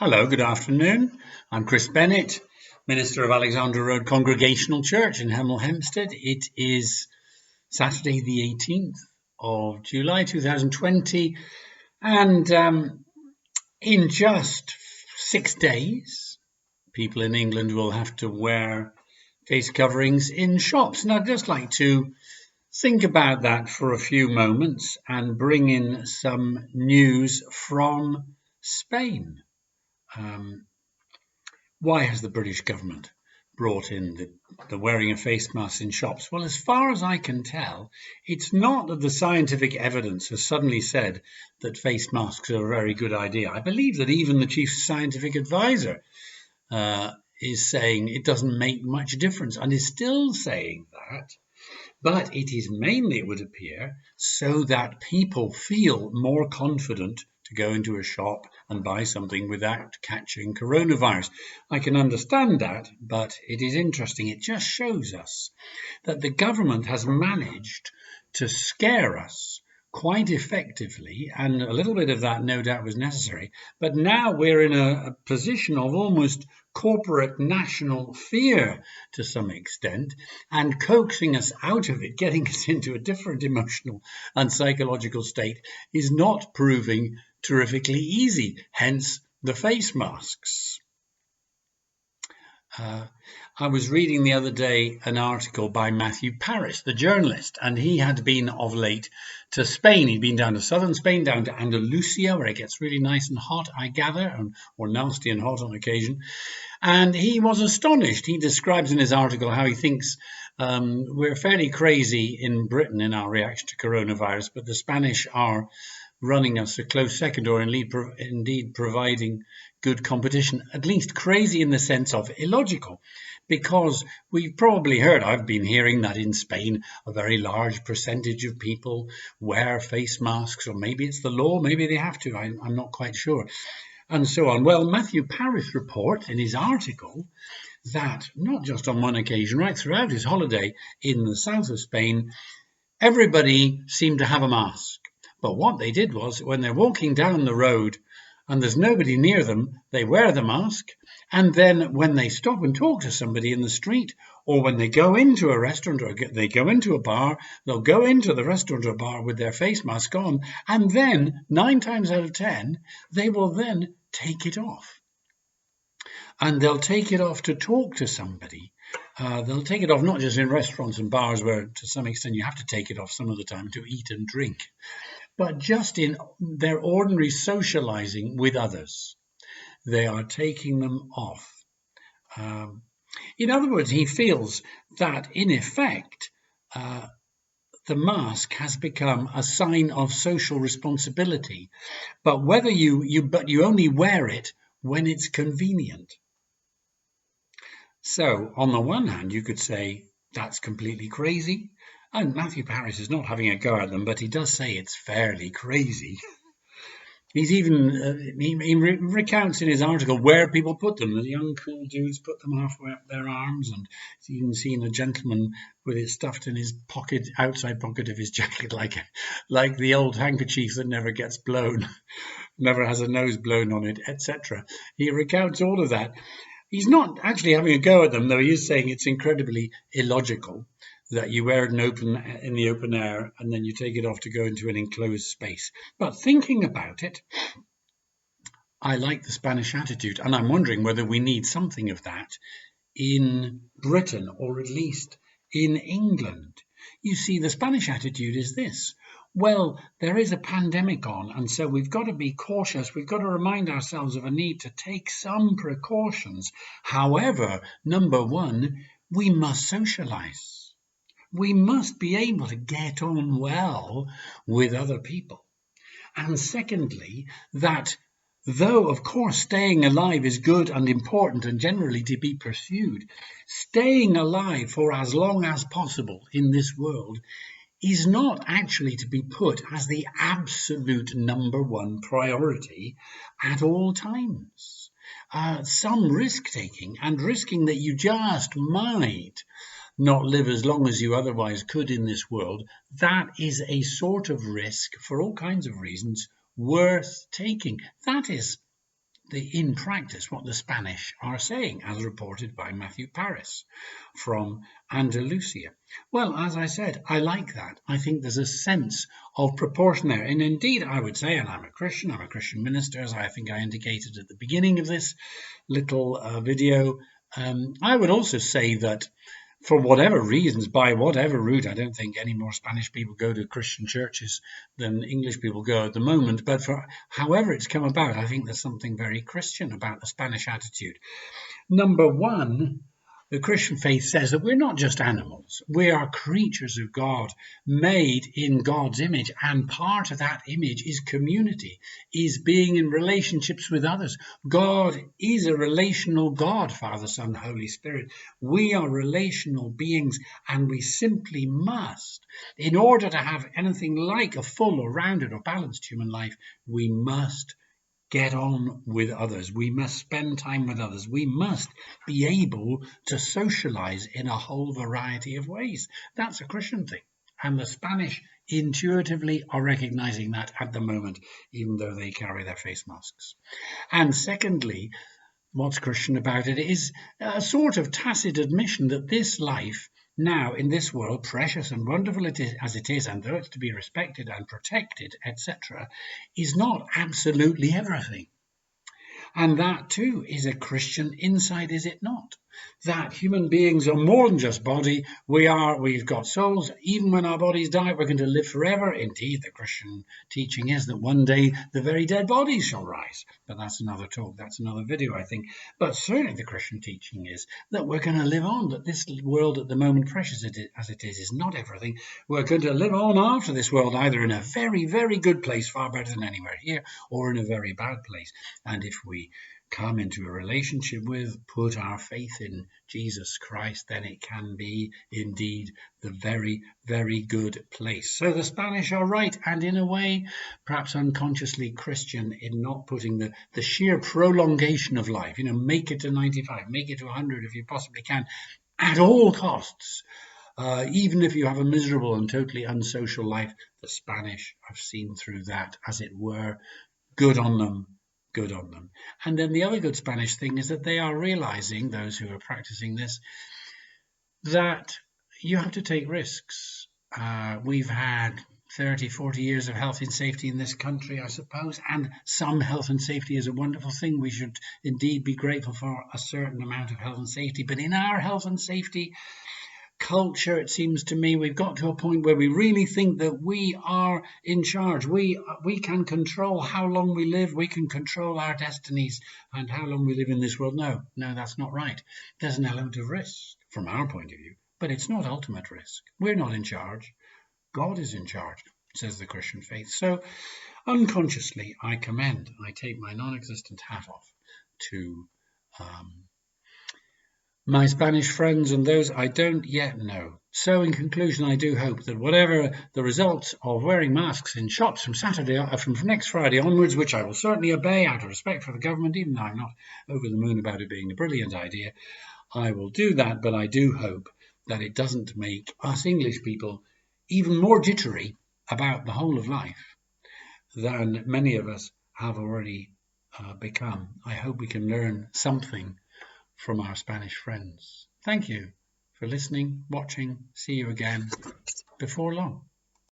Hello, good afternoon. I'm Chris Bennett, Minister of Alexandra Road Congregational Church in Hemel Hempstead. It is Saturday, the 18th of July 2020, and in just 6 days, people in England will have to wear face coverings in shops. And I'd just like to think about that for a few moments and bring in some news from Spain. Why has the British government brought in the wearing of face masks in shops? Well, as far as I can tell, it's not that the scientific evidence has suddenly said that face masks are a very good idea. I believe that even the chief scientific advisor is saying it doesn't make much difference and is still saying that. But it is mainly, it would appear, so that people feel more confident to go into a shop and buy something without catching coronavirus. I can understand that, but it is interesting. It just shows us that the government has managed to scare us quite effectively, and a little bit of that no doubt was necessary. But now we're in a position of almost corporate national fear to some extent, and coaxing us out of it, getting us into a different emotional and psychological state is not proving terrifically easy, hence the face masks. I was reading the other day an article by Matthew Parris, the journalist, and he had been of late to Spain. He'd been down to southern Spain, down to Andalusia, where it gets really nice and hot, I gather, or nasty and hot on occasion. And he was astonished. He describes in his article how he thinks we're fairly crazy in Britain in our reaction to coronavirus, but the Spanish are running us a close second, or indeed providing good competition, at least crazy in the sense of illogical, because we've probably heard, I've been hearing that in Spain, a very large percentage of people wear face masks, or maybe it's the law, maybe they have to, I'm not quite sure, and so on. Well, Matthew Parris reports in his article that not just on one occasion, right throughout his holiday in the south of Spain, everybody seemed to have a mask. But what they did was, when they're walking down the road and there's nobody near them, they wear the mask. And then when they stop and talk to somebody in the street, or when they go into a restaurant or they go into a bar, they'll go into the restaurant or bar with their face mask on. And then 9 times out of 10, they will then take it off. And they'll take it off to talk to somebody. They'll take it off not just in restaurants and bars where to some extent you have to take it off some of the time to eat and drink, but just in their ordinary socializing with others, they are taking them off. In other words, he feels that in effect, the mask has become a sign of social responsibility, but whether you only wear it when it's convenient. So on the one hand, you could say that's completely crazy. And Matthew Parris is not having a go at them, but he does say it's fairly crazy. He's even, he recounts in his article where people put them. The young cool dudes put them halfway up their arms, and he's even seen a gentleman with it stuffed in his pocket, outside pocket of his jacket, like the old handkerchief that never gets blown, never has a nose blown on it, etc. He recounts all of that. He's not actually having a go at them, though he is saying it's incredibly illogical that you wear it in the open air and then you take it off to go into an enclosed space. But thinking about it, I like the Spanish attitude, and I'm wondering whether we need something of that in Britain, or at least in England. You see, the Spanish attitude is this. Well, there is a pandemic on, and so we've got to be cautious. We've got to remind ourselves of a need to take some precautions. However, number one, we must socialize. We must be able to get on well with other people. And secondly, that though, of course, staying alive is good and important and generally to be pursued, staying alive for as long as possible in this world is not actually to be put as the absolute number one priority at all times. Some risk-taking and risking that you just might not live as long as you otherwise could in this world, that is a sort of risk, for all kinds of reasons, worth taking. That is in practice what the Spanish are saying, as reported by Matthew Parris from Andalusia. Well, as I said, I like that. I think there's a sense of proportion there. And indeed, I would say, and I'm a Christian minister, as I think I indicated at the beginning of this little video, I would also say that for whatever reasons, by whatever route, I don't think any more Spanish people go to Christian churches than English people go at the moment. But for however it's come about, I think there's something very Christian about the Spanish attitude. Number one, the Christian faith says that we're not just animals. We are creatures of God, made in God's image. And part of that image is community, is being in relationships with others. God is a relational God, Father, Son, Holy Spirit. We are relational beings, and we simply must, in order to have anything like a full or rounded or balanced human life, we must get on with others. We must spend time with others. We must be able to socialize in a whole variety of ways. That's a Christian thing. And the Spanish intuitively are recognizing that at the moment, even though they carry their face masks. And secondly, what's Christian about it is a sort of tacit admission that this life now in this world, precious and wonderful as it is, and though it's to be respected and protected, etc., is not absolutely everything. And that too is a Christian insight, is it not? That human beings are more than just body. We've got souls. Even when our bodies die, we're going to live forever. Indeed, the Christian teaching is that one day the very dead bodies shall rise. But that's another talk. That's another video, I think. But certainly the Christian teaching is that we're going to live on, that this world at the moment, precious as it is not everything. We're going to live on after this world, either in a very, very good place, far better than anywhere here, or in a very bad place. And if we come into a relationship with, put our faith in Jesus Christ, then it can be indeed the very, very good place. So the Spanish are right, and in a way, perhaps unconsciously Christian in not putting the sheer prolongation of life, make it to 95, make it to 100 if you possibly can, at all costs. Even if you have a miserable and totally unsocial life, the Spanish have seen through that, as it were. Good on them. Good on them. And then the other good Spanish thing is that they are realizing, those who are practicing this, that you have to take risks. We've had 30, 40 years of health and safety in this country, I suppose, and some health and safety is a wonderful thing. We should indeed be grateful for a certain amount of health and safety. But in our health and safety culture, it seems to me, we've got to a point where we really think that we are in charge. We can control how long we live. We can control our destinies and how long we live in this world. No, that's not right. There's an element of risk from our point of view, but it's not ultimate risk. We're not in charge. God is in charge, says the Christian faith. So unconsciously, I take my non-existent hat off to my Spanish friends and those I don't yet know. So in conclusion, I do hope that whatever the results of wearing masks in shops from next Friday onwards, which I will certainly obey out of respect for the government, even though I'm not over the moon about it being a brilliant idea, I will do that. But I do hope that it doesn't make us English people even more jittery about the whole of life than many of us have already become. I hope we can learn something from our Spanish friends. Thank you for listening, watching. See you again before long.